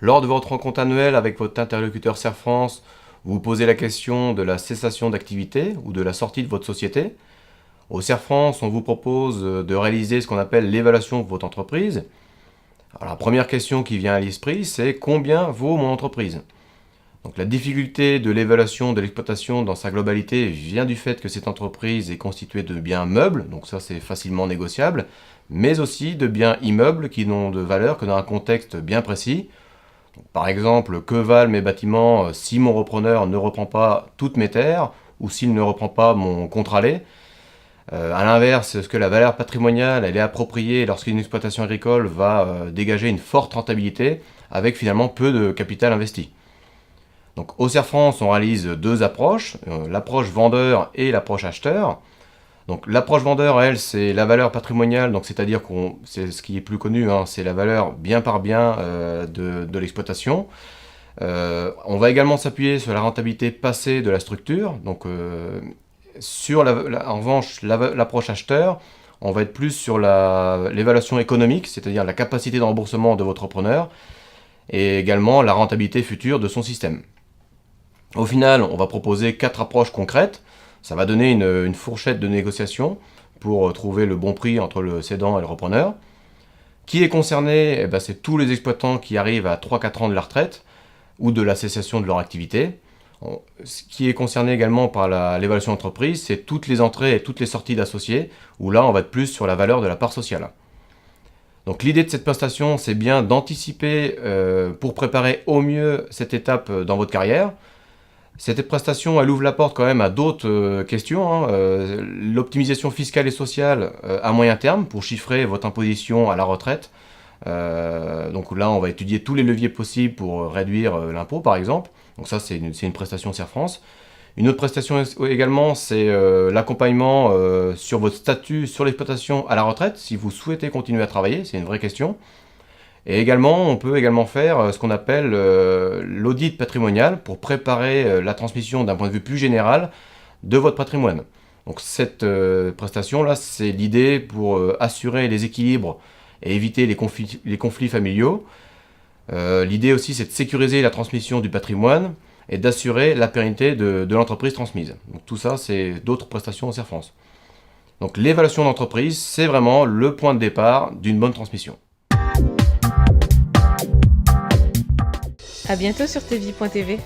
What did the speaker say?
Lors de votre rencontre annuelle avec votre interlocuteur Serre France, vous vous posez la question de la cessation d'activité ou de la sortie de votre société. Au Serre France, on vous propose de réaliser ce qu'on appelle l'évaluation de votre entreprise. Alors, la première question qui vient à l'esprit, c'est combien vaut mon entreprise? Donc, la difficulté de l'évaluation de l'exploitation dans sa globalité vient du fait que cette entreprise est constituée de biens meubles, donc ça c'est facilement négociable, mais aussi de biens immeubles qui n'ont de valeur que dans un contexte bien précis. Donc, par exemple, que valent mes bâtiments si mon repreneur ne reprend pas toutes mes terres ou s'il ne reprend pas mon contre-allée? À l'inverse, est-ce que la valeur patrimoniale elle est appropriée lorsqu'une exploitation agricole va dégager une forte rentabilité avec finalement peu de capital investi? Donc au Serre France, on réalise deux approches, l'approche vendeur et l'approche acheteur. Donc l'approche vendeur, elle, c'est la valeur patrimoniale, donc c'est-à-dire c'est ce qui est plus connu, hein, c'est la valeur bien par bien de l'exploitation. On va également s'appuyer sur la rentabilité passée de la structure. Donc en revanche, l'approche acheteur, on va être plus sur l'évaluation économique, c'est-à-dire la capacité de remboursement de votre repreneur, et également la rentabilité future de son système. Au final, on va proposer 4 approches concrètes. Ça va donner une fourchette de négociation pour trouver le bon prix entre le cédant et le repreneur. Qui est concerné? C'est tous les exploitants qui arrivent à 3-4 ans de la retraite ou de la cessation de leur activité. Ce qui est concerné également par l'évaluation d'entreprise, c'est toutes les entrées et toutes les sorties d'associés, où là on va être plus sur la valeur de la part sociale. Donc l'idée de cette prestation, c'est bien d'anticiper pour préparer au mieux cette étape dans votre carrière. Cette prestation, elle ouvre la porte quand même à d'autres questions, hein. L'optimisation fiscale et sociale à moyen terme pour chiffrer votre imposition à la retraite. Donc là, on va étudier tous les leviers possibles pour réduire l'impôt, par exemple. Donc ça, c'est une prestation Serre France. Une autre prestation également, c'est l'accompagnement sur votre statut sur l'exploitation à la retraite, si vous souhaitez continuer à travailler, c'est une vraie question. Et également, on peut également faire ce qu'on appelle l'audit patrimonial pour préparer la transmission d'un point de vue plus général de votre patrimoine. Donc cette prestation-là, c'est l'idée pour assurer les équilibres et éviter les conflits familiaux. L'idée aussi, c'est de sécuriser la transmission du patrimoine et d'assurer la pérennité de l'entreprise transmise. Donc tout ça, c'est d'autres prestations au Serre France. Donc l'évaluation d'entreprise, c'est vraiment le point de départ d'une bonne transmission. À bientôt sur tvie.tv.